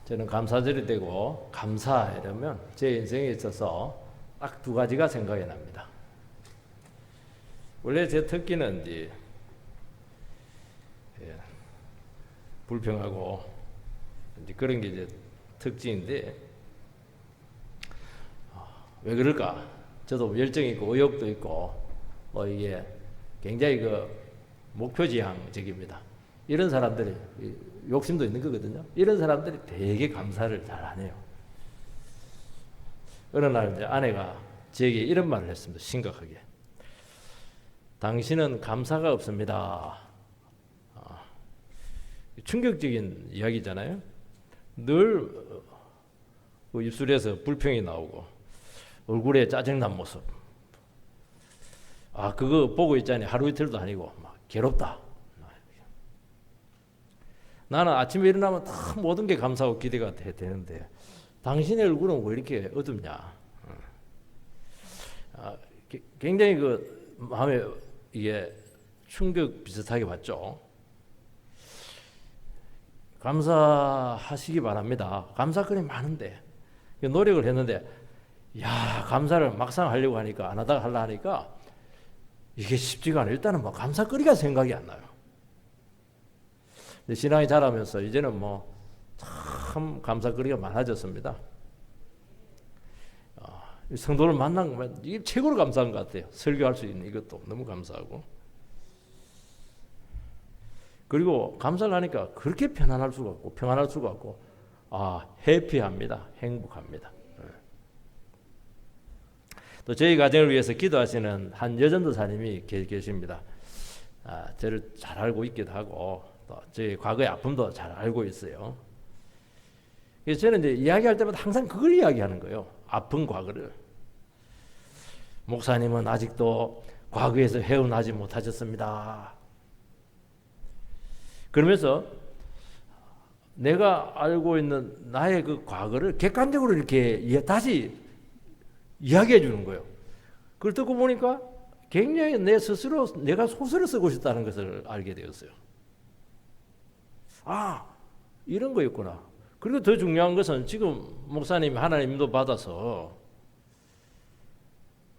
저는 감사절이 되고 감사 이러면 제 인생에 있어서 딱 두 가지가 생각이 납니다. 원래 제 특기는 이제 불평하고 이제 그런 게 이제 특징인데 왜 그럴까? 저도 열정이 있고 의욕도 있고 이게 굉장히 그 목표지향적입니다. 이런 사람들이 욕심도 있는 거거든요. 이런 사람들이 되게 감사를 잘 안 해요. 어느 날 이제 아내가 저에게 이런 말을 했습니다. 심각하게. 당신은 감사가 없습니다. 충격적인 이야기잖아요. 늘 입술에서 불평이 나오고 얼굴에 짜증난 모습. 그거 보고 있자니 하루 이틀도 아니고 막 괴롭다. 나는 아침에 일어나면 다 모든 게 감사하고 기대가 되는데 당신의 얼굴은 왜 이렇게 어둡냐. 굉장히 그 마음에 이게 충격 비슷하게 받죠. 감사하시기 바랍니다. 감사거리 많은데 노력을 했는데 감사를 막상 하려고 하니까 안 하다가 하려 하니까 이게 쉽지가 않아요. 일단은 뭐 감사거리가 생각이 안 나요. 신앙이 자라면서 이제는 뭐 참 감사거리가 많아졌습니다. 성도를 만난 거면 이게 최고로 감사한 것 같아요. 설교할 수 있는 이것도 너무 감사하고. 그리고 감사를 하니까 그렇게 편안할 수가 없고 평안할 수가 없고 해피합니다. 행복합니다. 또 저희 가정을 위해서 기도하시는 한 여전도사님이 계십니다. 저를 잘 알고 있기도 하고 또 저희 과거의 아픔도 잘 알고 있어요. 그래서 저는 이제 이야기할 때마다 항상 그걸 이야기하는 거예요. 아픈 과거를. 목사님은 아직도 과거에서 헤어나지 못하셨습니다. 그러면서 내가 알고 있는 나의 그 과거를 객관적으로 이렇게 다시 이야기해 주는 거예요. 그걸 듣고 보니까 굉장히 내 스스로 내가 소설을 쓰고 싶다는 것을 알게 되었어요. 이런 거였구나. 그리고 더 중요한 것은 지금 목사님이 하나님 인도 받아서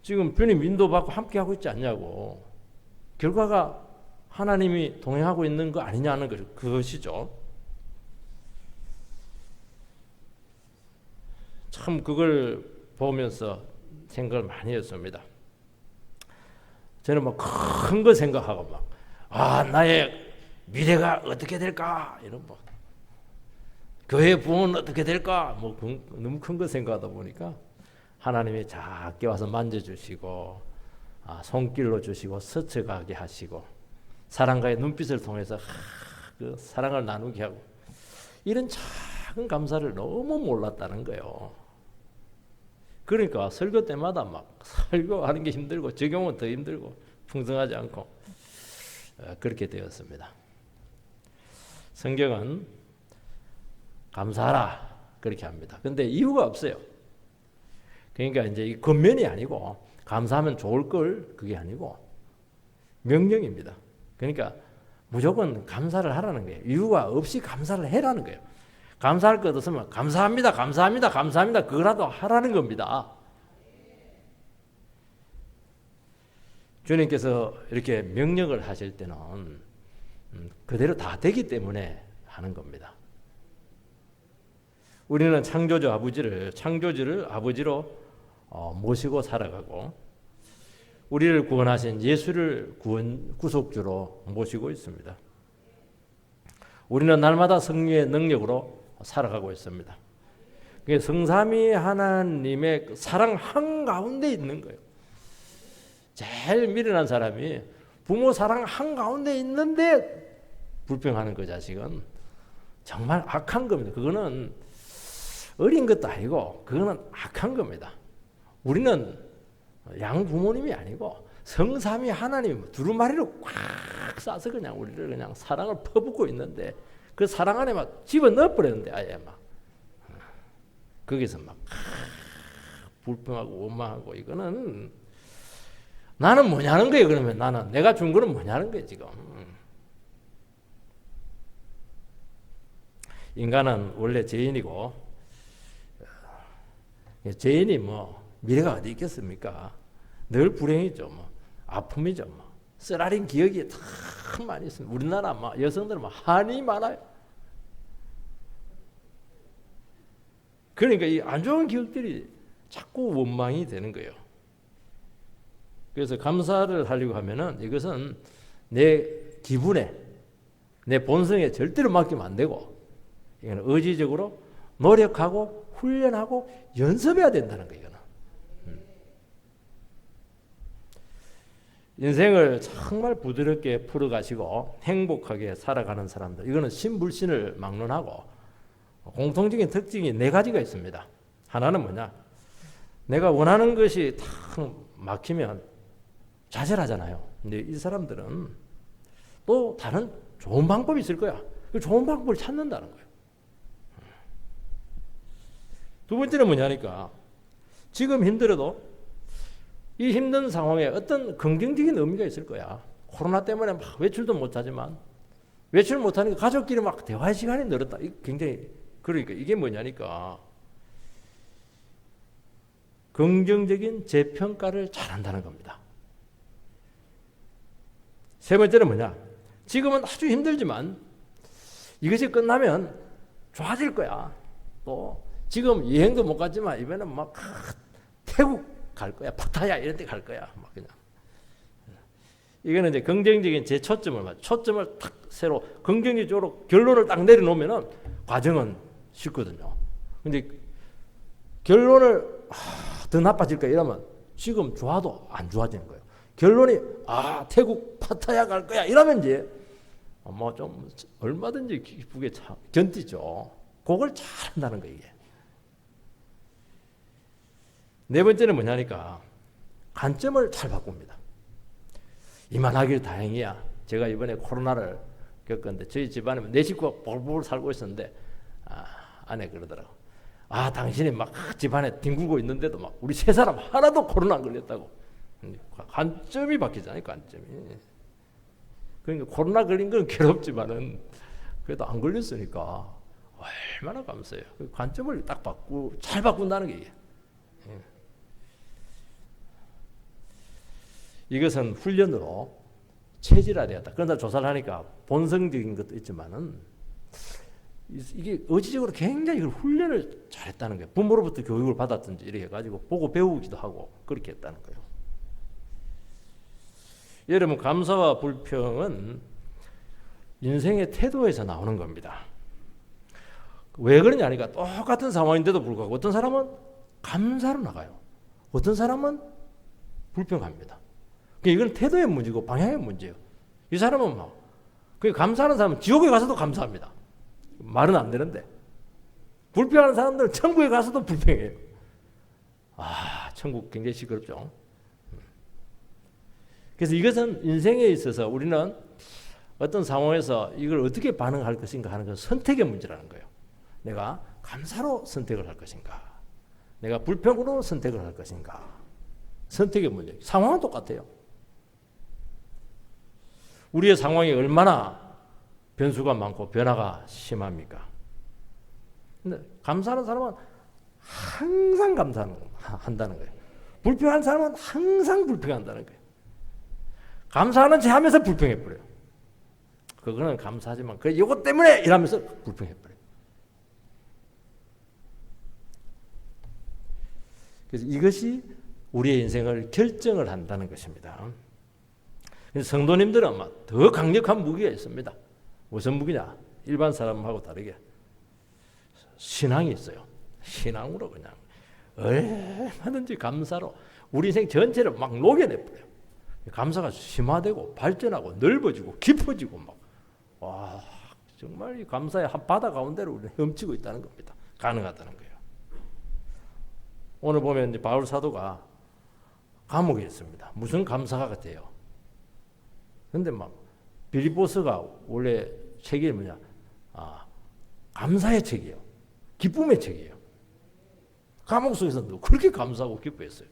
지금 주님 인도 받고 함께 하고 있지 않냐고. 결과가 하나님이 동행하고 있는 거 아니냐는 그것이죠. 참 그걸 보면서 생각을 많이 했습니다. 저는 뭐 큰 거 생각하고 나의 미래가 어떻게 될까 이런 교회 부흥은 어떻게 될까 너무 큰 거 생각하다 보니까 하나님이 작게 와서 만져주시고 손길로 주시고 스쳐가게 하시고 사랑과의 눈빛을 통해서 그 사랑을 나누게 하고 이런 작은 감사를 너무 몰랐다는 거예요. 그러니까 설교 때마다 설교하는 게 힘들고 적용은 더 힘들고 풍성하지 않고 그렇게 되었습니다. 성경은 감사하라 그렇게 합니다. 근데 이유가 없어요. 그러니까 이제 이 겉면이 아니고 감사하면 좋을 걸 그게 아니고 명령입니다. 그러니까 무조건 감사를 하라는 거예요. 이유가 없이 감사를 해라는 거예요. 감사할 것 없으면 감사합니다, 감사합니다, 감사합니다 그거라도 하라는 겁니다. 주님께서 이렇게 명령을 하실 때는 그대로 다 되기 때문에 하는 겁니다. 우리는 창조주 창조주를 아버지로 모시고 살아가고 우리를 구원하신 예수를 구속주로 모시고 있습니다. 우리는 날마다 성령의 능력으로 살아가고 있습니다. 성삼위 하나님의 사랑 한가운데 있는 거예요. 제일 미련한 사람이 부모 사랑 한가운데 있는데 불평하는 그 자식은 정말 악한 겁니다. 그거는 어린 것도 아니고 그거는 악한 겁니다. 우리는 양부모님이 아니고 성삼위 하나님 두루마리로 꽉 싸서 그냥 우리를 그냥 사랑을 퍼붓고 있는데 그 사랑 안에 집어넣어버렸는데 아예 거기서 불평하고 원망하고 이거는 나는 뭐냐는 거예요. 그러면 나는 내가 준 거는 뭐냐는 거예요 지금. 인간은 원래 죄인이고, 죄인이 뭐 미래가 어디 있겠습니까? 늘 불행이죠. 뭐 아픔이죠. 뭐 쓰라린 기억이 참 많이 있습니다. 우리나라 막 여성들은 막 한이 많아요. 그러니까 이 안 좋은 기억들이 자꾸 원망이 되는 거예요. 그래서 감사를 하려고 하면은 이것은 내 기분에, 내 본성에 절대로 맡기면 안 되고, 이거는 의지적으로 노력하고 훈련하고 연습해야 된다는 거예요. 인생을 정말 부드럽게 풀어가시고 행복하게 살아가는 사람들, 이거는 신불신을 막론하고 공통적인 특징이 네 가지가 있습니다. 하나는 뭐냐? 내가 원하는 것이 탁 막히면 좌절하잖아요. 근데 이 사람들은 또 다른 좋은 방법이 있을 거야. 그 좋은 방법을 찾는다는 거예요. 두 번째는 뭐냐니까, 지금 힘들어도 이 힘든 상황에 어떤 긍정적인 의미가 있을 거야. 코로나 때문에 막 외출도 못하지만, 외출 못하니까 가족끼리 막 대화의 시간이 늘었다. 굉장히, 그러니까 이게 뭐냐니까, 긍정적인 재평가를 잘한다는 겁니다. 세 번째는 뭐냐? 지금은 아주 힘들지만 이것이 끝나면 좋아질 거야. 또 지금 여행도 못 갔지만 이번에는 막 태국 갈 거야, 파타야 이런 데 갈 거야. 막 그냥. 이거는 이제 긍정적인 초점을 탁 새로 긍정적으로 결론을 딱 내려놓으면은 과정은 쉽거든요. 근데 결론을 더 나빠질 거야 이러면 지금 좋아도 안 좋아지는 거예요. 결론이 태국 파타야 갈 거야 이러면 이제 뭐 좀 얼마든지 기쁘게 견디죠. 그걸 잘한다는 거예요. 이게. 네 번째는 뭐냐니까, 관점을 잘 바꿉니다. 이만하길 다행이야. 제가 이번에 코로나를 겪었는데 저희 집안에 네 식구가 볼볼 살고 있었는데 아내 그러더라고. 당신이 막 집안에 뒹굴고 있는데도 막 우리 세 사람 하나도 코로나 안 걸렸다고. 관점이 바뀌잖아요. 관점이. 그러니까 코로나 걸린 건 괴롭지만은 그래도 안 걸렸으니까 얼마나 감사해요. 관점을 딱 잘 바꾼다는 게 이게. 이것은 훈련으로 체질화되었다. 그런데 조사를 하니까 본성적인 것도 있지만은 이게 의지적으로 굉장히 이걸 훈련을 잘했다는 거예요. 부모로부터 교육을 받았든지 이렇게 해가지고 보고 배우기도 하고 그렇게 했다는 거예요. 여러분, 감사와 불평은 인생의 태도에서 나오는 겁니다. 왜 그러냐니까, 똑같은 상황인데도 불구하고 어떤 사람은 감사로 나가요. 어떤 사람은 불평합니다. 이건 태도의 문제고 방향의 문제예요. 이 사람은 감사하는 사람은 지옥에 가서도 감사합니다. 말은 안 되는데, 불평하는 사람들은 천국에 가서도 불평해요. 천국 굉장히 시끄럽죠. 그래서 이것은 인생에 있어서 우리는 어떤 상황에서 이걸 어떻게 반응할 것인가 하는 건 선택의 문제라는 거예요. 내가 감사로 선택을 할 것인가, 내가 불평으로 선택을 할 것인가. 선택의 문제. 상황은 똑같아요. 우리의 상황이 얼마나 변수가 많고 변화가 심합니까? 근데 감사하는 사람은 항상 감사한다는 거예요. 불평하는 사람은 항상 불평한다는 거예요. 감사하는 체 하면서 불평해버려요. 그거는 감사하지만 이것 때문에 이러면서 불평해버려요. 그래서 이것이 우리의 인생을 결정을 한다는 것입니다. 성도님들은 아마 더 강력한 무기가 있습니다. 무슨 무기냐? 일반 사람하고 다르게 신앙이 있어요. 신앙으로 그냥 얼마든지 감사로 우리 인생 전체를 막 녹여내버려요. 감사가 심화되고 발전하고 넓어지고 깊어지고 정말 이 감사의 한 바다 가운데로 우리는 헤엄치고 있다는 겁니다. 가능하다는 거예요. 오늘 보면 이제 바울 사도가 감옥에 있습니다. 무슨 감사가 같아요. 근데 빌립보서가 원래 책이 뭐냐? 감사의 책이에요. 기쁨의 책이에요. 감옥 속에서도 그렇게 감사하고 기뻐했어요.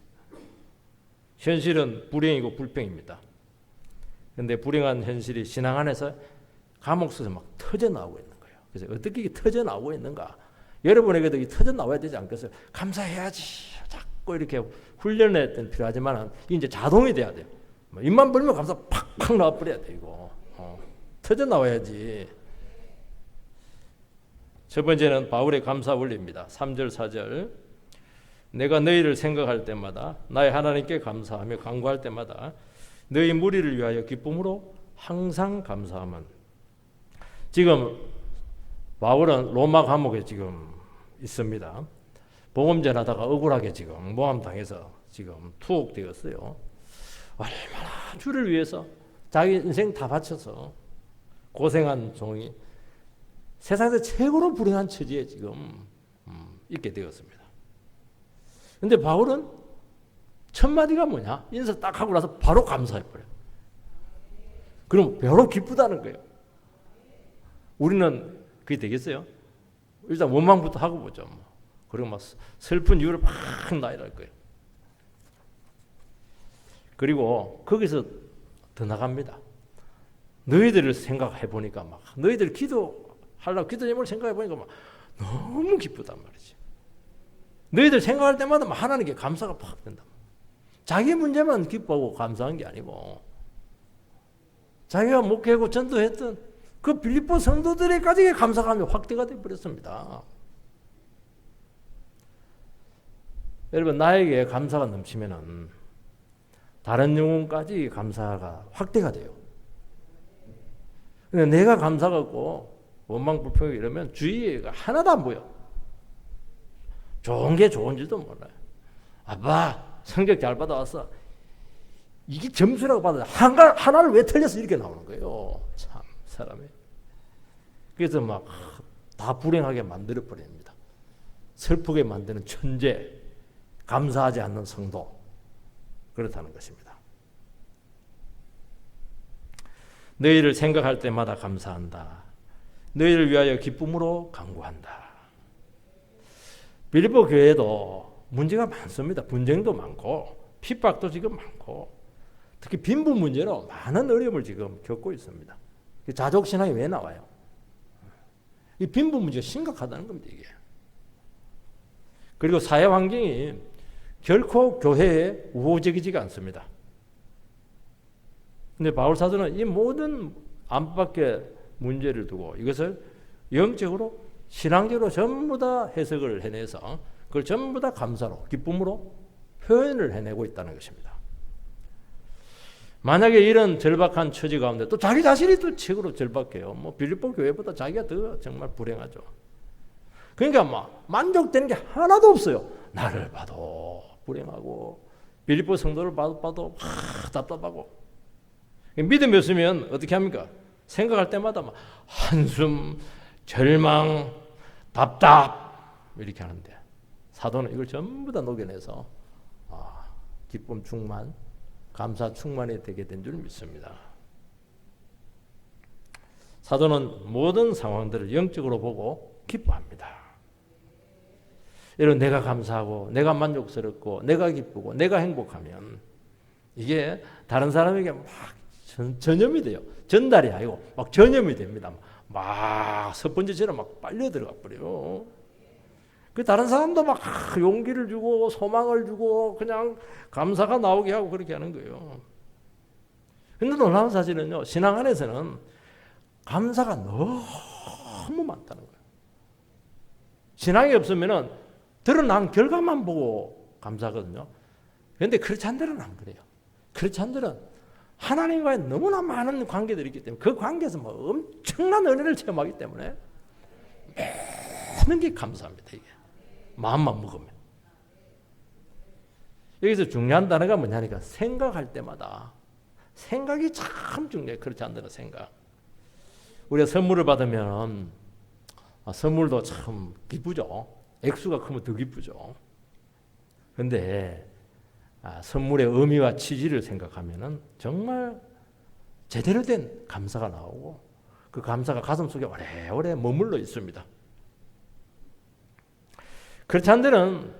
현실은 불행이고 불평입니다. 그런데 불행한 현실이 신앙 안에서 감옥 속에서 막 터져 나오고 있는 거예요. 그래서 어떻게 이게 터져 나오고 있는가? 여러분에게도 이 터져 나와야 되지 않겠어요? 감사해야지. 자꾸 이렇게 훈련했던 필요하지만 이제 자동이 돼야 돼요. 입만 벌면 감사 팍팍 나와버려야 돼 이거. 터져 나와야지. 첫 번째는 바울의 감사 원리입니다. 3절 4절. 내가 너희를 생각할 때마다 나의 하나님께 감사하며 간구할 때마다 너희 무리를 위하여 기쁨으로 항상 감사함은. 지금 바울은 로마 감옥에 지금 있습니다. 복음 전하다가 억울하게 지금 모함당해서 지금 투옥되었어요. 얼마나 주를 위해서 자기 인생 다 바쳐서 고생한 종이 세상에서 최고로 불행한 처지에 지금 있게 되었습니다. 근데 바울은 첫 마디가 뭐냐? 인사 딱 하고 나서 바로 감사해버려요. 그럼 바로 기쁘다는 거예요. 우리는 그게 되겠어요? 일단 원망부터 하고 보죠. 그리고 막 슬픈 이유를 막 나열할 거예요. 그리고 거기서 더 나갑니다. 너희들을 생각해 보니까 막 너희들 기도하려고 기도 제목을 생각해 보니까 막 너무 기쁘단 말이지. 너희들 생각할 때마다 막 하나님께 감사가 팍 된다. 자기 문제만 기뻐하고 감사한 게 아니고 자기가 목회하고 전도했던 그 빌립보 성도들에까지 감사감이 확대가 되어 버렸습니다. 여러분, 나에게 감사가 넘치면은 다른 영혼까지 감사가 확대가 돼요. 근데 내가 감사가 없고 원망 불평이 이러면 주위가 하나도 안 보여. 좋은 게 좋은지도 몰라요. 아빠 성적 잘 받아왔어. 이게 점수라고 받아요. 하나를 왜 틀렸어? 이렇게 나오는 거예요. 참 사람이. 그래서 막 다 불행하게 만들어 버립니다. 슬프게 만드는 천재, 감사하지 않는 성도, 그렇다는 것입니다. 너희를 생각할 때마다 감사한다. 너희를 위하여 기쁨으로 간구한다. 빌립보 교회도 문제가 많습니다. 분쟁도 많고 핍박도 지금 많고 특히 빈부 문제로 많은 어려움을 지금 겪고 있습니다. 자족신앙이 왜 나와요? 이 빈부 문제가 심각하다는 겁니다. 이게. 그리고 사회 환경이 결코 교회에 우호적이지가 않습니다. 근데 바울 사도는 이 모든 안팎의 문제를 두고 이것을 영적으로 신앙적으로 전부 다 해석을 해내서 그걸 전부 다 감사로 기쁨으로 표현을 해내고 있다는 것입니다. 만약에 이런 절박한 처지 가운데 또 자기 자신이 또 최고로 절박해요. 뭐 빌립보 교회보다 자기가 더 정말 불행하죠. 그러니까 막 만족되는 게 하나도 없어요. 나를 봐도 불행하고 빌립보 성도를 봐도 답답하고. 믿음이 없으면 어떻게 합니까? 생각할 때마다 막 한숨, 절망, 답답 이렇게 하는데 사도는 이걸 전부 다 녹여내서 기쁨 충만, 감사 충만이 되게 된 줄 믿습니다. 사도는 모든 상황들을 영적으로 보고 기뻐합니다. 이런 내가 감사하고 내가 만족스럽고 내가 기쁘고 내가 행복하면 이게 다른 사람에게 막 전염이 돼요. 전달이 아니고 막 전염이 됩니다. 막 스펀지처럼 막 빨려 들어가 버려요. 그 다른 사람도 막 용기를 주고 소망을 주고 그냥 감사가 나오게 하고 그렇게 하는 거예요. 근데 놀라운 사실은요, 신앙 안에서는 감사가 너무 많다는 거예요. 신앙이 없으면은 드러난 결과만 보고 감사하거든요. 그런데 그렇지 않은 데는 안 그래요. 그렇지 않은 데는 하나님과의 너무나 많은 관계들이 있기 때문에 그 관계에서 뭐 엄청난 은혜를 체험하기 때문에 모든 게 감사합니다. 이게 마음만 먹으면. 여기서 중요한 단어가 뭐냐니까 생각할 때마다 생각이 참 중요해요. 그렇지 않다는 생각. 우리가 선물을 받으면 선물도 참 기쁘죠. 액수가 크면 더 기쁘죠. 그런데 선물의 의미와 취지를 생각하면은 정말 제대로 된 감사가 나오고 그 감사가 가슴 속에 오래오래 머물러 있습니다. 그렇지 않은 데는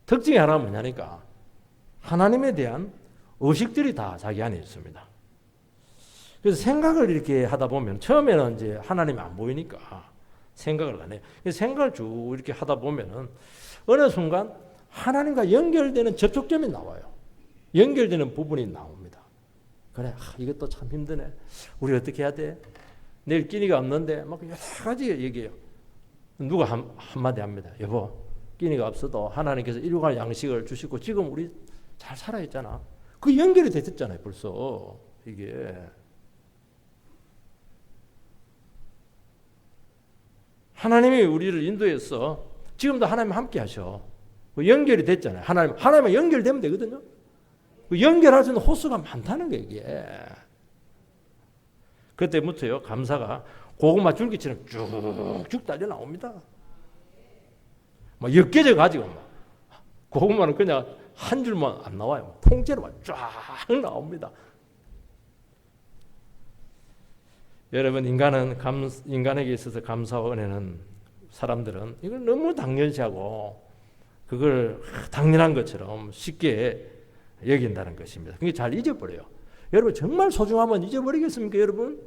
특징이 하나 뭐냐니까 하나님에 대한 의식들이 다 자기 안에 있습니다. 그래서 생각을 이렇게 하다 보면 처음에는 이제 하나님이 안 보이니까 생각을 안 해요. 그래서 생각을 쭉 이렇게 하다 보면은 어느 순간 하나님과 연결되는 접촉점이 나와요. 연결되는 부분이 나옵니다. 그래, 이것도 참 힘드네. 우리 어떻게 해야 돼? 내일 끼니가 없는데 막 여러 가지 얘기해요. 누가 한마디 합니다. 여보, 끼니가 없어도 하나님께서 일용할 양식을 주시고 지금 우리 잘 살아있잖아. 그 연결이 됐잖아요, 벌써. 이게. 하나님이 우리를 인도해서 지금도 하나님 함께 하셔. 연결이 됐잖아요. 하나님과 연결되면 되거든요. 연결할 수 있는 호수가 많다는 거예요, 이게. 그때부터요, 감사가 고구마 줄기처럼 쭉쭉 달려 나옵니다. 막 엮여져 가지고 막 고구마는 그냥 한 줄만 안 나와요. 통째로 쫙 나옵니다. 여러분, 인간에게 있어서 감사와 은혜는 사람들은 이걸 너무 당연시하고 그걸 당연한 것처럼 쉽게 여긴다는 것입니다. 그게 잘 잊어버려요. 여러분, 정말 소중하면 잊어버리겠습니까, 여러분?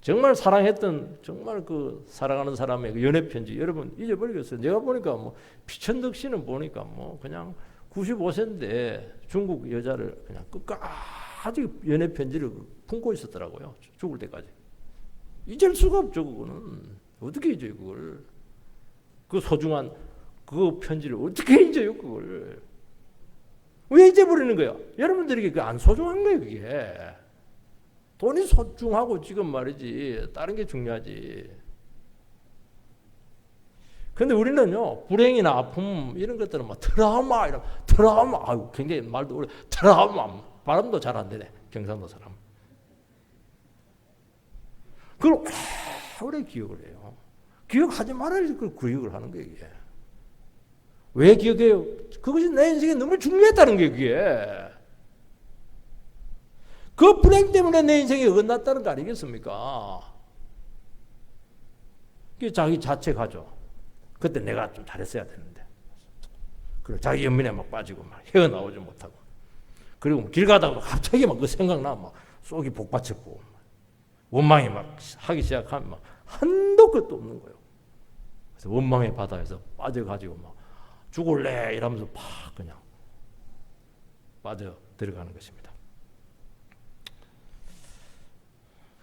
정말 사랑했던, 정말 그 사랑하는 사람의 그 연애 편지, 여러분 잊어버리겠어요? 내가 보니까 뭐 피천덕 씨는 보니까 뭐 그냥 95세인데 중국 여자를 그냥 끝까지 연애 편지를 품고 있었더라고요. 죽을 때까지. 잊을 수가 없죠, 그거는. 어떻게 잊어요, 그걸? 그 소중한 그 편지를 어떻게 잊어요, 그걸? 왜 잊어버리는 거예요? 여러분들에게 그 안 소중한 거예요, 그게. 돈이 소중하고 지금 말이지 다른 게 중요하지. 근데 우리는요, 불행이나 아픔 이런 것들은 막 트라우마 이런 트라우마, 아유, 굉장히 말도 어려. 트라우마, 발음도 잘 안 되네, 경상도 사람. 그걸 오래 기억을 해요. 기억하지 말아야 그 기억을 하는 거예요, 이게. 왜 기억해요? 그것이 내 인생에 너무 중요했다는 게 그게. 그 불행 때문에 내 인생이 어긋났다는 거 아니겠습니까? 그게 자기 자책하죠. 그때 내가 좀 잘했어야 되는데. 그리고 자기 연민에 막 빠지고 막 헤어나오지 못하고. 그리고 길 가다가 갑자기 막 그 생각나 막 속이 복받쳤고 원망이 막 하기 시작하면 막 한도 끝도 없는 거예요. 그래서 원망의 바다에서 빠져가지고 막 죽을래 이러면서 팍 그냥 빠져 들어가는 것입니다.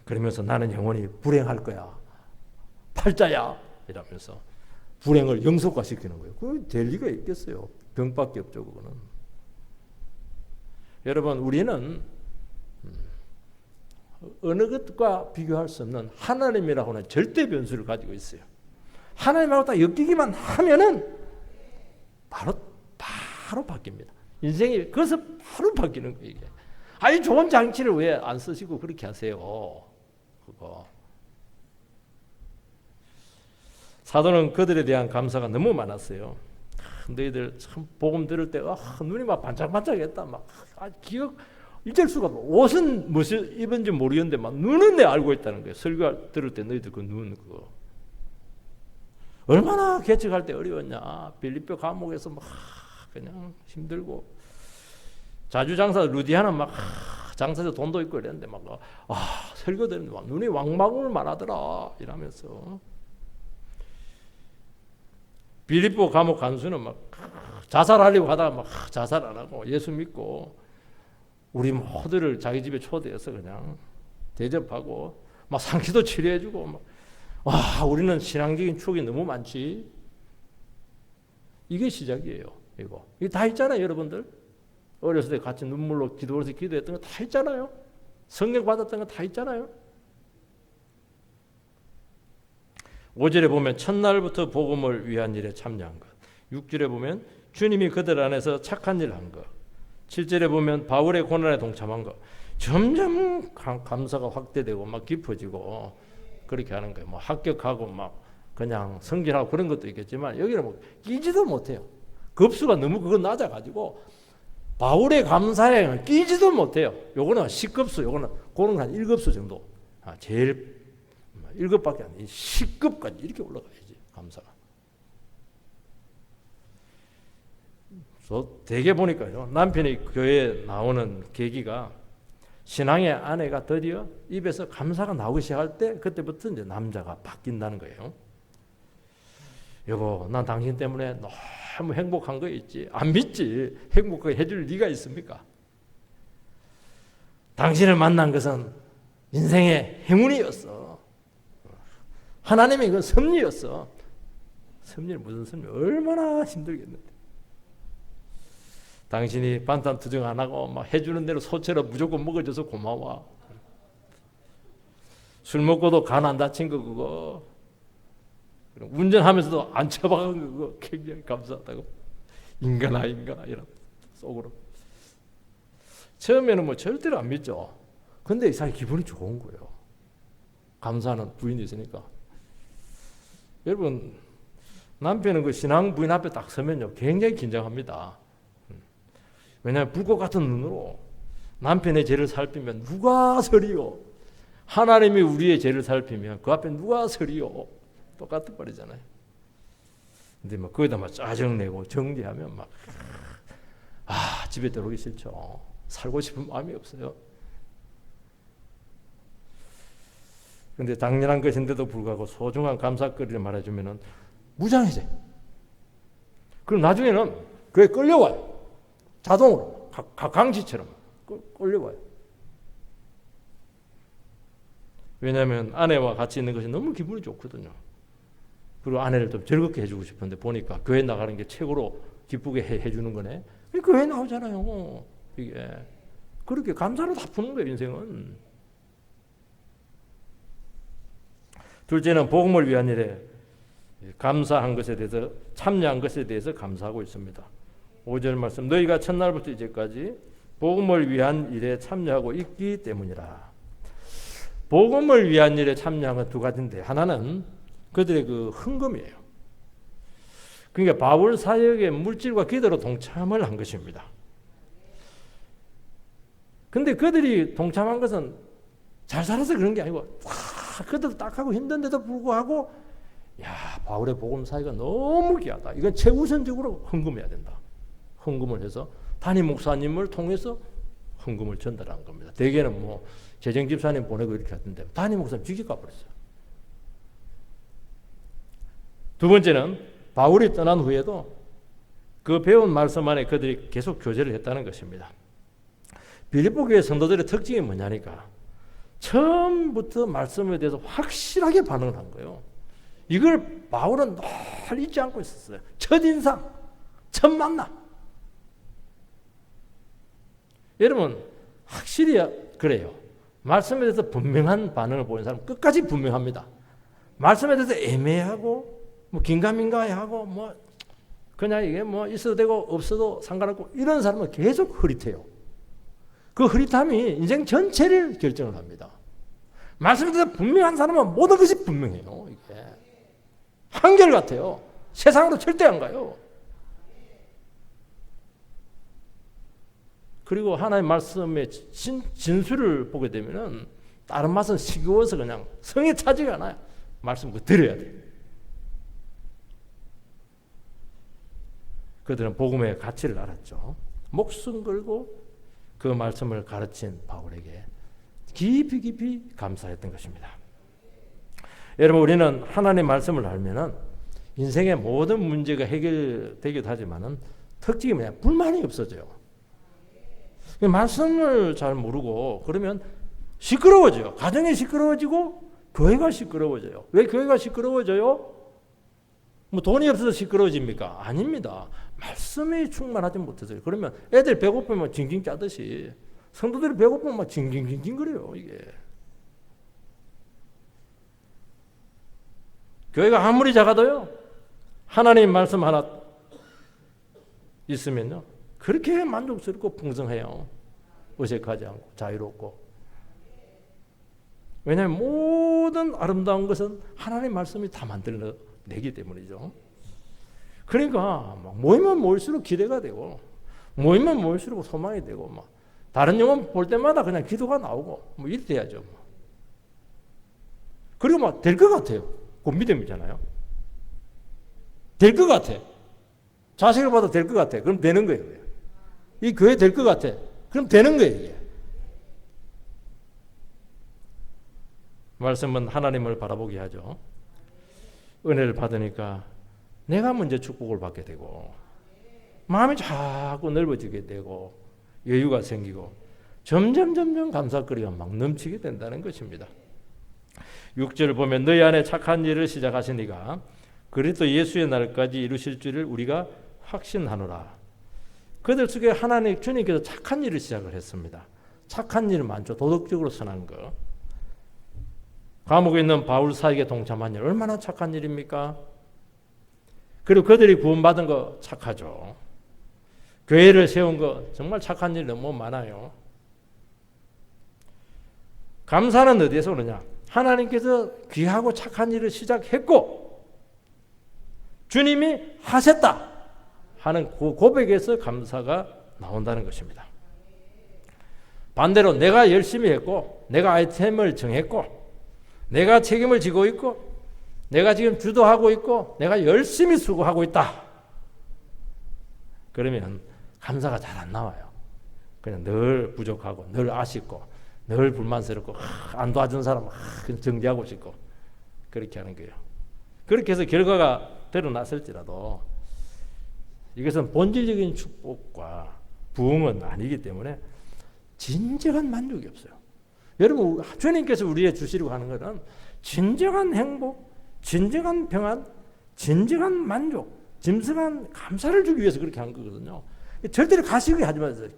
그러면서 나는 영원히 불행할 거야. 팔자야. 이러면서 불행을 영속화시키는 거예요. 그게 될 리가 있겠어요. 병밖에 없죠, 그거는. 여러분, 우리는 어느 것과 비교할 수 없는 하나님이라고 하는 절대 변수를 가지고 있어요. 하나님하고 딱 엮이기만 하면은 바로 바뀝니다. 인생이 거기서 바로 바뀌는 거예요, 이게. 아니, 좋은 장치를 왜 안 쓰시고 그렇게 하세요? 그거. 사도는 그들에 대한 감사가 너무 많았어요. 너희들 참 복음 들을 때 눈이 막 반짝반짝했다. 막 기억 잊을 수가 없어. 옷은 무엇을 입은지 모르겠는데 막 눈은 내 알고 있다는 거예요. 설교 들을 때 너희들 그 눈 그거 얼마나 개척할 때 어려웠냐. 빌립보 감옥에서 막 그냥 힘들고 자주장사 루디아는 막 장사에서 돈도 있고 이랬는데 막 설교 들으면 막 눈이 왕방울만 하더라 이러면서 빌립보 감옥 간수는 막 자살하려고 하다가 막 자살 안 하고 예수 믿고 우리 모두를 자기 집에 초대해서 그냥 대접하고 막 상기도 치료해주고 막 우리는 신앙적인 추억이 너무 많지. 이게 시작이에요. 이거 다 있잖아요, 여러분들. 어렸을 때 같이 눈물로 기도해서 기도했던 거 다 있잖아요. 성령 받았던 거 다 있잖아요. 5절에 보면 첫날부터 복음을 위한 일에 참여한 것. 6절에 보면 주님이 그들 안에서 착한 일을 한 것. 7절에 보면 바울의 고난에 동참한 것. 점점 감사가 확대되고 막 깊어지고 그렇게 하는 거예요. 뭐 합격하고 막 그냥 승진하고 그런 것도 있겠지만 여기는 뭐 끼지도 못해요. 급수가 너무 그거 낮아가지고 바울의 감사에 끼지도 못해요. 요거는 10급수, 요거는 그런 한 1급수 정도. 제일 1급밖에 안 돼. 10급까지 이렇게 올라가야지, 감사가. 대개 보니까요, 남편이 교회에 나오는 계기가 신앙의 아내가 드디어 입에서 감사가 나오기 시작할 때 그때부터 이제 남자가 바뀐다는 거예요. 여보, 난 당신 때문에 너무 행복한 거 있지. 안 믿지? 행복하게 해줄 리가 있습니까? 당신을 만난 것은 인생의 행운이었어. 하나님의 그 섭리였어. 섭리는 무슨 섭리? 얼마나 힘들겠는데. 당신이 반찬 투정 안 하고 막 해주는 대로 소처럼 무조건 먹어줘서 고마워. 술 먹고도 간 안 다친 거 그거. 운전하면서도 안 처박은 거 그거 굉장히 감사하다고. 인간아 이런 속으로. 처음에는 뭐 절대로 안 믿죠. 근데 이 사람이 기분이 좋은 거예요. 감사하는 부인이 있으니까. 여러분, 남편은 그 신앙 부인 앞에 딱 서면요 굉장히 긴장합니다. 왜냐하면 불꽃 같은 눈으로 남편의 죄를 살피면 누가 서리요? 하나님이 우리의 죄를 살피면 그 앞에 누가 서리요? 똑같은 말이잖아요. 근데 막 거기다 막 짜증내고 정죄하면 막 집에 들어오기 싫죠. 살고 싶은 마음이 없어요. 그런데 당연한 것인데도 불구하고 소중한 감사거리를 말해주면 무장해져. 그럼 나중에는 그게 끌려와요. 자동으로 강지처럼 끌려와요. 왜냐하면 아내와 같이 있는 것이 너무 기분이 좋거든요. 그리고 아내를 좀 즐겁게 해주고 싶은데 보니까 교회 나가는 게 최고로 기쁘게 해주는 거네. 교회 나오잖아요. 이게 그렇게 감사로 다 푸는 거예요. 인생은. 둘째는 복음을 위한 일에 감사한 것에 대해서 참여한 것에 대해서 감사하고 있습니다. 5절 말씀 너희가 첫날부터 이제까지 복음을 위한 일에 참여하고 있기 때문이라. 복음을 위한 일에 참여한 건 두 가지인데 하나는 그들의 그 헌금이에요. 그러니까 바울 사역의 물질과 기도로 동참을 한 것입니다. 근데 그들이 동참한 것은 잘 살아서 그런 게 아니고 그들도 딱하고 힘든데도 불구하고 바울의 복음 사역가 너무 귀하다. 이건 최우선적으로 헌금해야 된다. 헌금을 해서 담임 목사님을 통해서 헌금을 전달한 겁니다. 대개는 뭐 재정집사님 보내고 이렇게 하던데 담임 목사님 직접 가버렸어요. 두 번째는 바울이 떠난 후에도 그 배운 말씀 안에 그들이 계속 교제를 했다는 것입니다. 빌립보 교회 성도들의 특징이 뭐냐니까 처음부터 말씀에 대해서 확실하게 반응을 한 거예요. 이걸 바울은 늘 잊지 않고 있었어요. 첫인상, 첫 만남. 여러분 확실히 그래요. 말씀에 대해서 분명한 반응을 보이는 사람은 끝까지 분명합니다. 말씀에 대해서 애매하고 뭐 긴가민가하고 뭐 그냥 이게 뭐 있어도 되고 없어도 상관없고 이런 사람은 계속 흐릿해요. 그 흐릿함이 인생 전체를 결정을 합니다. 말씀에 대해서 분명한 사람은 모든 것이 분명해요. 이게 한결같아요. 세상으로 절대 안 가요. 그리고 하나님의 말씀의 진수를 보게 되면은 다른 맛은 시끄러워서 그냥 성에 차지가 않아요. 말씀 그 들어야 돼요. 그들은 복음의 가치를 알았죠. 목숨 걸고 그 말씀을 가르친 바울에게 깊이 감사했던 것입니다. 여러분 우리는 하나님의 말씀을 알면은 인생의 모든 문제가 해결되기도 하지만은 특징이 뭐냐? 불만이 없어져요. 말씀을 잘 모르고 그러면 시끄러워져요. 가정이 시끄러워지고 교회가 시끄러워져요. 왜 교회가 시끄러워져요? 뭐 돈이 없어서 시끄러워집니까? 아닙니다. 말씀이 충만하지 못해서요. 그러면 애들 배고프면 징징 짜듯이 성도들이 배고프면 막 징징징징 거려요. 이게 교회가 아무리 작아도요 하나님 말씀 하나 있으면요 그렇게 만족스럽고 풍성해요. 어색하지 않고 자유롭고. 왜냐하면 모든 아름다운 것은 하나님 말씀이 다 만들어내기 때문이죠. 그러니까 모이면 모일수록 기대가 되고 모이면 모일수록 소망이 되고 막 다른 영혼 볼 때마다 그냥 기도가 나오고 뭐 이렇게 돼야죠. 그리고 막 될 것 같아요. 그 믿음이잖아요. 될 것 같아. 자식을 봐도 될 것 같아. 그럼 되는 거예요. 이 교회 될 것 같아. 그럼 되는 거예요. 이게. 말씀은 하나님을 바라보게 하죠. 은혜를 받으니까 내가 먼저 축복을 받게 되고 마음이 자꾸 넓어지게 되고 여유가 생기고 점점 감사거리가 막 넘치게 된다는 것입니다. 6절 보면 너희 안에 착한 일을 시작하시니가 그리스도 예수의 날까지 이루실 줄을 우리가 확신하노라. 그들 속에 하나님 주님께서 착한 일을 시작을 했습니다. 착한 일 많죠. 도덕적으로 선한 거. 감옥에 있는 바울 사역에 동참한 일 얼마나 착한 일입니까? 그리고 그들이 구원받은 거 착하죠. 교회를 세운 거 정말 착한 일 너무 많아요. 감사는 어디에서 오느냐? 하나님께서 귀하고 착한 일을 시작했고 주님이 하셨다 하는 그 고백에서 감사가 나온다는 것입니다. 반대로 내가 열심히 했고 내가 아이템을 정했고 내가 책임을 지고 있고 내가 지금 주도하고 있고 내가 열심히 수고하고 있다. 그러면 감사가 잘 안 나와요. 그냥 늘 부족하고 늘 아쉽고 늘 불만스럽고 안 도와준 사람 정지하고 싶고 그렇게 하는 거예요. 그렇게 해서 결과가 드러났을지라도 이것은 본질적인 축복과 부흥은 아니기 때문에 진정한 만족이 없어요. 여러분 주님께서 우리에게 주시려고 하는 것은 진정한 행복, 진정한 평안, 진정한 만족, 진정한 감사를 주기 위해서 그렇게 한 거거든요. 절대로 가시게 하지 마세요.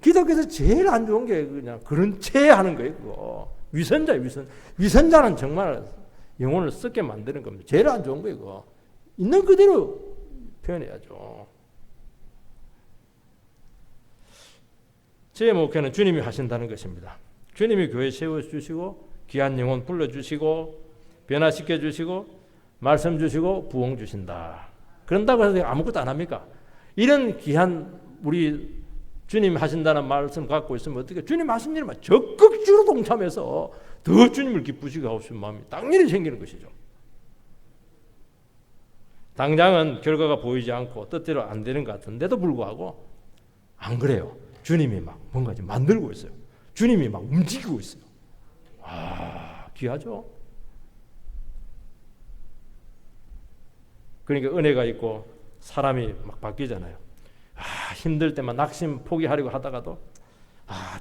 기독교에서 제일 안 좋은 게 그냥 그런 채 하는 거예요. 그거. 위선자는 정말 영혼을 썩게 만드는 겁니다. 제일 안 좋은 거예요. 그거. 있는 그대로 표현해야죠. 제 목표는 주님이 하신다는 것입니다. 주님이 교회 세워주시고 귀한 영혼 불러주시고 변화시켜주시고 말씀 주시고 부흥 주신다. 그런다고 해서 아무것도 안 합니까? 이런 귀한 우리 주님 하신다는 말씀 갖고 있으면 어떻게 주님 하신 일만 적극적으로 동참해서 더 주님을 기쁘시게 하고 싶은 마음이 당연히 생기는 것이죠. 당장은 결과가 보이지 않고 뜻대로 안 되는 것 같은데도 불구하고 안 그래요. 주님이 막 뭔가 좀 만들고 있어요. 주님이 막 움직이고 있어요. 아, 귀하죠. 그러니까 은혜가 있고 사람이 막 바뀌잖아요. 힘들 때만 낙심 포기하려고 하다가도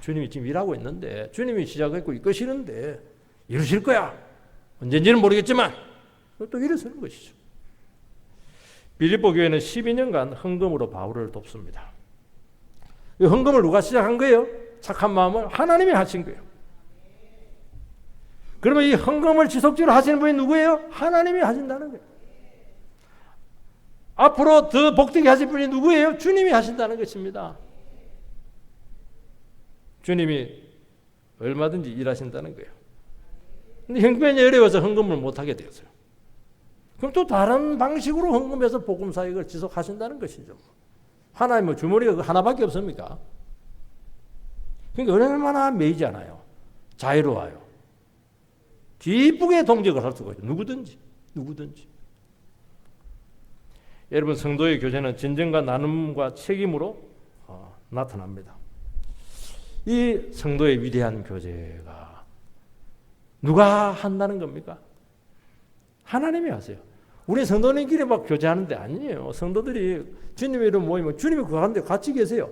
주님이 지금 일하고 있는데 주님이 시작했고 이끄시는데 이루실 거야. 언젠지는 모르겠지만 또 일어서는 것이죠. 빌립보 교회는 12년간 헌금으로 바울을 돕습니다. 이 헌금을 누가 시작한 거예요? 착한 마음을 하나님이 하신 거예요. 그러면 이 헌금을 지속적으로 하시는 분이 누구예요? 하나님이 하신다는 거예요. 앞으로 더 복되게 하실 분이 누구예요? 주님이 하신다는 것입니다. 주님이 얼마든지 일하신다는 거예요. 근데 형편이 어려워서 헌금을 못하게 되었어요. 그럼 또 다른 방식으로 헌금해서 복음 사역을 지속하신다는 것이죠. 하나님은 주머니가 하나밖에 없습니까? 그러니까 얼마나 매이잖아요. 자유로워요. 기쁘게 동력을 할 수가 있죠. 누구든지. 여러분 성도의 교제는 진정과 나눔과 책임으로 나타납니다. 이 성도의 위대한 교제가 누가 한다는 겁니까? 하나님이 하세요. 우리 성도님끼리 막 교제하는 데 아니에요. 성도들이 주님의 이름 모이면 주님이 그 가운데 같이 계세요.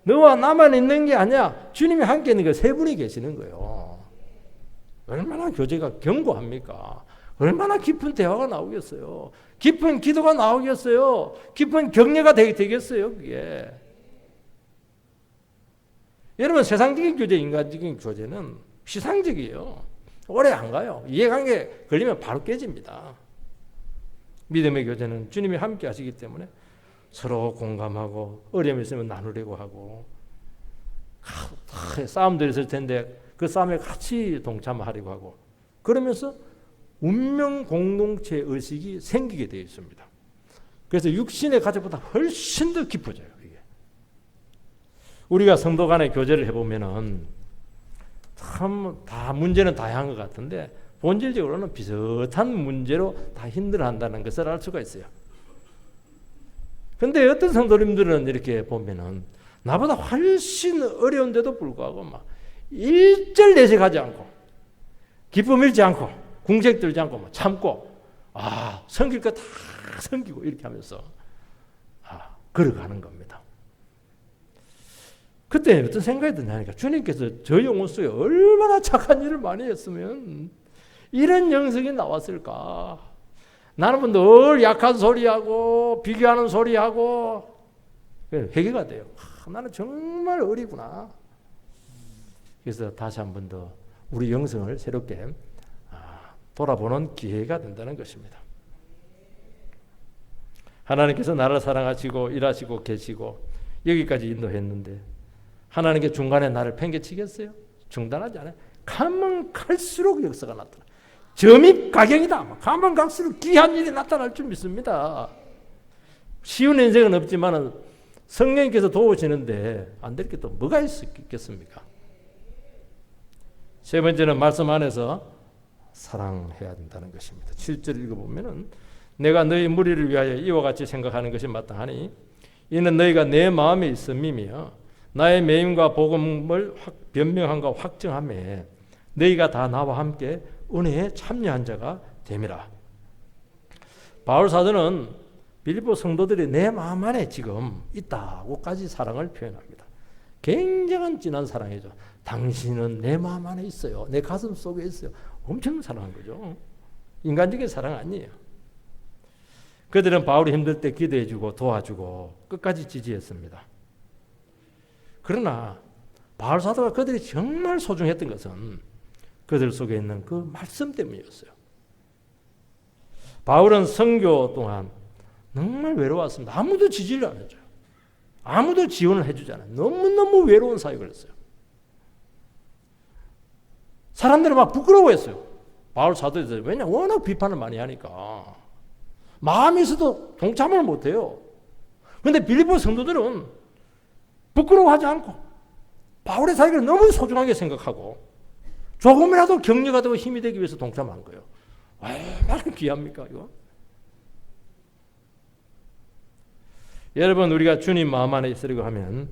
너와 나만 있는 게 아니야. 주님이 함께 있는 게 세 분이 계시는 거예요. 얼마나 교제가 견고합니까? 얼마나 깊은 대화가 나오겠어요. 깊은 기도가 나오겠어요. 깊은 격려가 되겠어요. 그게. 여러분 세상적인 교제, 인간적인 교제는 피상적이에요. 오래 안 가요. 이해관계 걸리면 바로 깨집니다. 믿음의 교제는 주님이 함께 하시기 때문에 서로 공감하고 어려움이 있으면 나누려고 하고 싸움도 있을 텐데 그 싸움에 같이 동참하려고 하고 그러면서 운명 공동체 의식이 생기게 되어 있습니다. 그래서 육신의 가족보다 훨씬 더 깊어져요. 이게. 우리가 성도 간의 교제를 해보면은 참 다 문제는 다양한 것 같은데 본질적으로는 비슷한 문제로 다 힘들어한다는 것을 알 수가 있어요. 그런데 어떤 성도님들은 이렇게 보면은 나보다 훨씬 어려운데도 불구하고 막 일절 내색하지 않고 기쁨 잃지 않고 궁색 들지 않고 참고 섬길 거 다 섬기고 이렇게 하면서 걸어가는 겁니다. 그때 어떤 생각이 드냐니까 주님께서 저 영혼 속에 얼마나 착한 일을 많이 했으면 이런 영성이 나왔을까. 나는 늘 약한 소리하고 비교하는 소리하고 회개가 돼요. 나는 정말 어리구나. 그래서 다시 한 번 더 우리 영성을 새롭게 돌아보는 기회가 된다는 것입니다. 하나님께서 나를 사랑하시고 일하시고 계시고 여기까지 인도했는데 하나님께 중간에 나를 팽개치겠어요? 중단하지 않아요. 가면 갈수록 역사가 나타나. 점입가경이다. 가면 갈수록 귀한 일이 나타날 줄 믿습니다. 쉬운 인생은 없지만 성령님께서 도우시는데 안 될 게 또 뭐가 있겠습니까? 세 번째는 말씀 안에서 사랑해야 된다는 것입니다. 7절 읽어보면은 내가 너희 무리를 위하여 이와 같이 생각하는 것이 마땅하니 이는 너희가 내 마음에 있음이며 나의 매임과 복음을 변명함과 확증함에 너희가 다 나와 함께 은혜에 참여한 자가 됨이라. 바울 사도는 빌립보 성도들이 내 마음 안에 지금 있다고까지 사랑을 표현합니다. 굉장한 진한 사랑이죠. 당신은 내 마음 안에 있어요. 내 가슴 속에 있어요. 엄청 사랑한 거죠. 인간적인 사랑 아니에요. 그들은 바울이 힘들 때 기도해주고 도와주고 끝까지 지지했습니다. 그러나 바울 사도가 그들이 정말 소중했던 것은 그들 속에 있는 그 말씀 때문이었어요. 바울은 선교 동안 정말 외로웠습니다. 아무도 지지를 안 해줘요. 아무도 지원을 해주지 않아요. 너무너무 외로운 사역을 했어요. 사람들은 막 부끄러워했어요. 바울 사도에 대해서. 왜냐? 워낙 비판을 많이 하니까. 마음이 있어도 동참을 못해요. 그런데 빌립보 성도들은 부끄러워하지 않고 바울의 사역을 너무 소중하게 생각하고 조금이라도 격려가 되고 힘이 되기 위해서 동참한 거예요. 얼마나 귀합니까 이거? 여러분 우리가 주님 마음 안에 있으려고 하면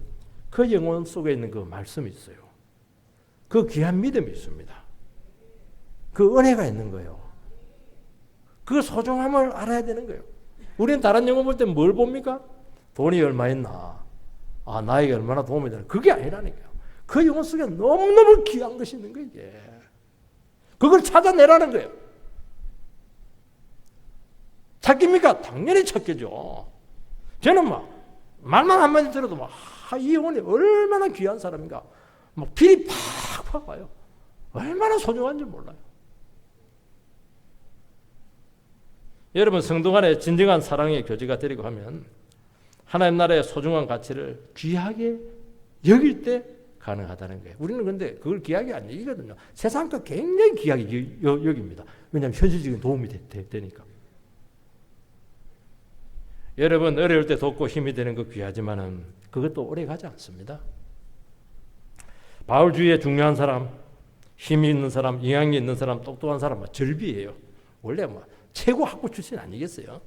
그 영혼 속에 있는 그 말씀이 있어요. 그 귀한 믿음이 있습니다. 그 은혜가 있는 거예요. 그 소중함을 알아야 되는 거예요. 우리는 다른 영혼 볼 때 뭘 봅니까? 돈이 얼마 있나? 나에게 얼마나 도움이 되나? 그게 아니라니까요. 그 영혼 속에 너무너무 귀한 것이 있는 거예요. 이게. 그걸 찾아내라는 거예요. 찾깁니까? 당연히 찾겠죠. 저는 말만 한마디 들어도 이 영혼이 얼마나 귀한 사람인가. 필이 팍팍 와요. 얼마나 소중한지 몰라요. 여러분 성도 간에 진정한 사랑의 교제가 되려고 하면 하나님 나라의 소중한 가치를 귀하게 여길 때 가능하다는 거예요. 우리는 근데 그걸 귀하게 안 여기거든요. 세상과 굉장히 귀하게 여깁니다. 왜냐하면 현실적인 도움이 되니까. 여러분 어려울 때 돕고 힘이 되는 거 귀하지만은 그것도 오래 가지 않습니다. 바울 주위에 중요한 사람, 힘이 있는 사람, 영향이 있는 사람, 똑똑한 사람 절비예요. 원래 최고 학부 출신 아니겠어요?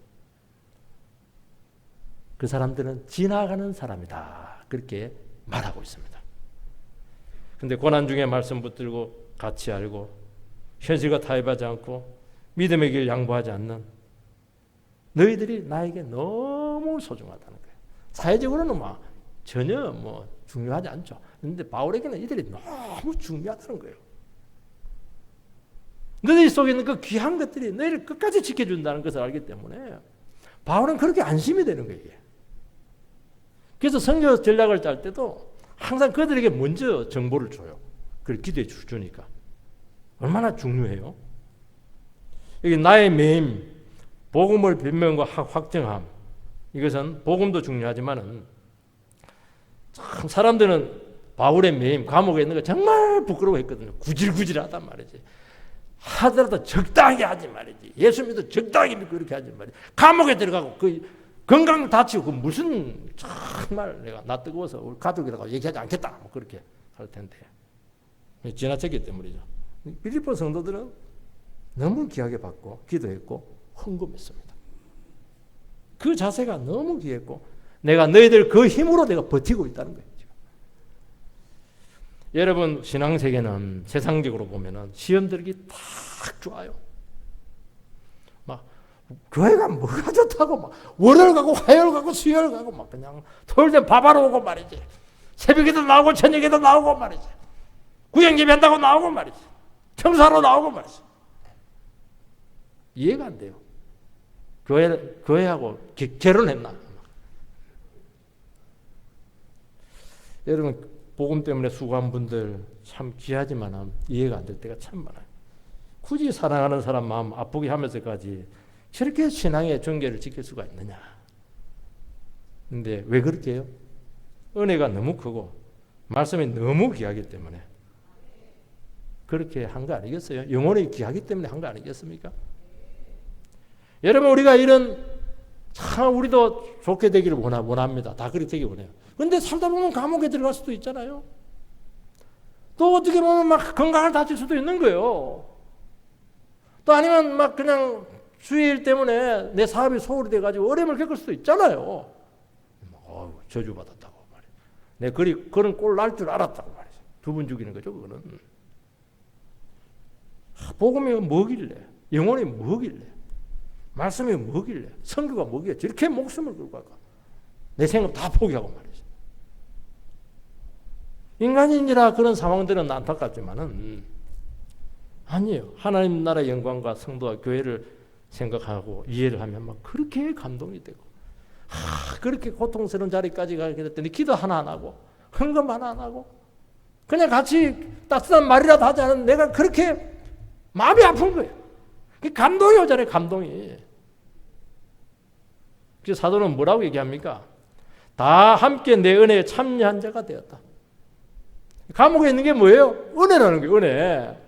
그 사람들은 지나가는 사람이다. 그렇게 말하고 있습니다. 근데 고난 중에 말씀 붙들고 같이 알고 현실과 타협하지 않고 믿음의 길 양보하지 않는 너희들이 나에게 너무 소중하다는 거예요. 사회적으로는 전혀 중요하지 않죠. 그런데 바울에게는 이들이 너무 중요하다는 거예요. 너희 속에 있는 그 귀한 것들이 너희를 끝까지 지켜준다는 것을 알기 때문에 바울은 그렇게 안심이 되는 거예요. 그래서 선교 전략을 짤 때도 항상 그들에게 먼저 정보를 줘요. 그걸 기도해 주니까. 얼마나 중요해요. 여기 나의 매임, 복음을 변명과 확증함. 이것은 복음도 중요하지만은 참 사람들은 바울의 매임, 감옥에 있는 거 정말 부끄러워했거든요. 구질구질하단 말이지. 하더라도 적당히 하지 말이지. 예수 믿어 적당히 믿고 이렇게 하지 말이지. 감옥에 들어가고 건강 다치고 무슨 정말 내가 나 뜨거워서 우리 가족이라고 얘기하지 않겠다. 그렇게 할 텐데. 지나쳤기 때문이죠. 빌립보 성도들은 너무 귀하게 받고 기도했고 헌금했습니다. 그 자세가 너무 귀했고 내가 너희들 그 힘으로 내가 버티고 있다는 거예요. 여러분 신앙세계는 세상적으로 보면은 시험 들기 딱 좋아요. 막 교회가 뭐가 좋다고 막 월요일 가고 화요일 가고 수요일 가고 막 그냥 토요일 때 밥하러 오고 말이지. 새벽에도 나오고 저녁에도 나오고 말이지. 구경예배 한다고 나오고 말이지. 청소하러 나오고 말이지. 이해가 안 돼요. 교회하고 결혼했나? 여러분 복음 때문에 수고한 분들 참 귀하지만 이해가 안 될 때가 참 많아요. 굳이 사랑하는 사람 마음 아프게 하면서까지 저렇게 신앙의 경계를 지킬 수가 있느냐. 근데 왜 그렇게 해요? 은혜가 너무 크고 말씀이 너무 귀하기 때문에 그렇게 한 거 아니겠어요? 영혼이 귀하기 때문에 한 거 아니겠습니까? 여러분 우리가 이런 참 우리도 좋게 되기를 원합니다. 다 그렇게 되기 원해요. 근데 살다 보면 감옥에 들어갈 수도 있잖아요. 또 어떻게 보면 막 건강을 다칠 수도 있는 거예요. 또 아니면 막 그냥 주일 때문에 내 사업이 소홀히 돼가지고 어려움을 겪을 수도 있잖아요. 저주받았다고 말이에요. 내 그런 꼴 날 줄 알았다고 말이죠. 두 분 죽이는 거죠, 그거는. 복음이 뭐길래? 영혼이 뭐길래? 말씀이 뭐길래? 선교가 뭐길래? 저렇게 목숨을 걸고 할까? 내 생각 다 포기하고 말이죠. 인간인지라 그런 상황들은 안타깝지만은 아니에요. 하나님 나라의 영광과 성도와 교회를 생각하고 이해를 하면 막 그렇게 감동이 되고 그렇게 고통스러운 자리까지 가게 됐더니 기도 하나 안 하고 헌금 하나 안 하고 그냥 같이 따뜻한 말이라도 하지 않은 내가 그렇게 마음이 아픈 거예요. 감동이 오잖아요. 감동이. 그래서 사도는 뭐라고 얘기합니까? 다 함께 내 은혜에 참여한 자가 되었다. 감옥에 있는 게 뭐예요? 은혜라는 거예요. 은혜.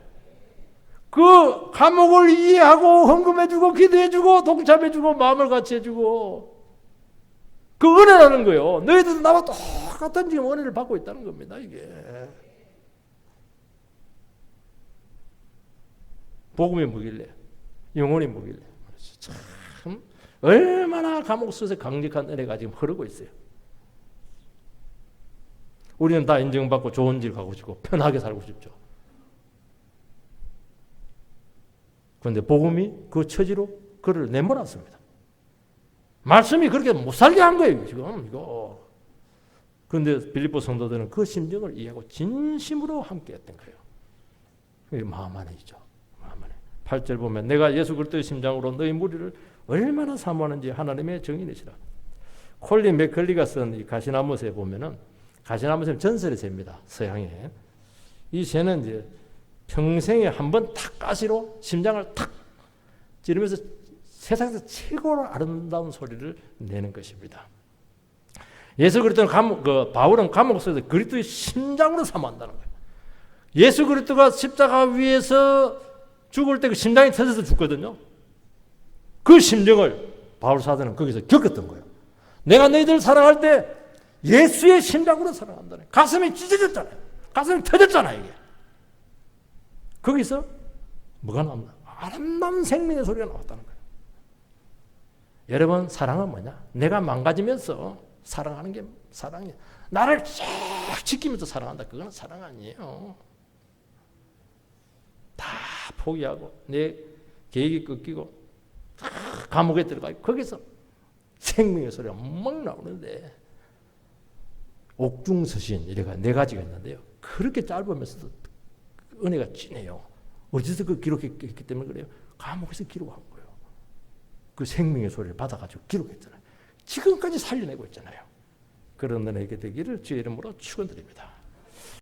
그 감옥을 이해하고 헌금해주고 기도해주고 동참해주고 마음을 같이 해주고 그 은혜라는 거예요. 너희들도 나와 똑같은 지금 은혜를 받고 있다는 겁니다. 이게. 복음이 뭐길래? 영혼이 뭐길래? 참 얼마나 감옥 속에서 강력한 은혜가 지금 흐르고 있어요. 우리는 다 인정받고 좋은 길 가고 싶고 편하게 살고 싶죠. 그런데 복음이 그 처지로 그를 내몰았습니다. 말씀이 그렇게 못 살게 한 거예요. 지금 이거. 그런데 빌립보 성도들은 그 심정을 이해하고 진심으로 함께했던 거예요. 그게 마음 안에있죠. 마음 안에. 8절 보면 내가 예수 그리스도의 심장으로 너희 무리를 얼마나 사모하는지 하나님의 증인이시라. 콜린 맥컬리가 쓴 이 가시나무새 보면은 가시나무새는 전설의 새입니다. 서양에. 이 새는 이제 평생에 한 번 탁 가시로 심장을 탁 찌르면서 세상에서 최고로 아름다운 소리를 내는 것입니다. 예수 그리스도는 바울은 감옥 속에서 그리스도의 심장으로 사모한다는 거예요. 예수 그리스도가 십자가 위에서 죽을 때 그 심장이 터져서 죽거든요. 그 심정을 바울 사도는 거기서 겪었던 거예요. 내가 너희들 사랑할 때 예수의 심장으로 사랑한다네. 가슴이 찢어졌잖아요. 가슴이 터졌잖아요. 이게. 거기서 뭐가 나왔나? 아름다운 생명의 소리가 나왔다는 거예요. 여러분 사랑은 뭐냐? 내가 망가지면서 사랑하는 게 사랑이에요. 나를 쫙 지키면서 사랑한다. 그건 사랑 아니에요. 다 포기하고 내 계획이 꺾이고 다 감옥에 들어가고 거기서 생명의 소리가 막 나오는데 옥중서신 이래가 4가지가 있는데요. 그렇게 짧으면서도 은혜가 진해요. 어디서 그 기록했기 때문에 그래요? 감옥에서 기록한 거예요. 그 생명의 소리를 받아가지고 기록했잖아요. 지금까지 살려내고 있잖아요. 그런 은혜가 되기를 주의 이름으로 축원드립니다.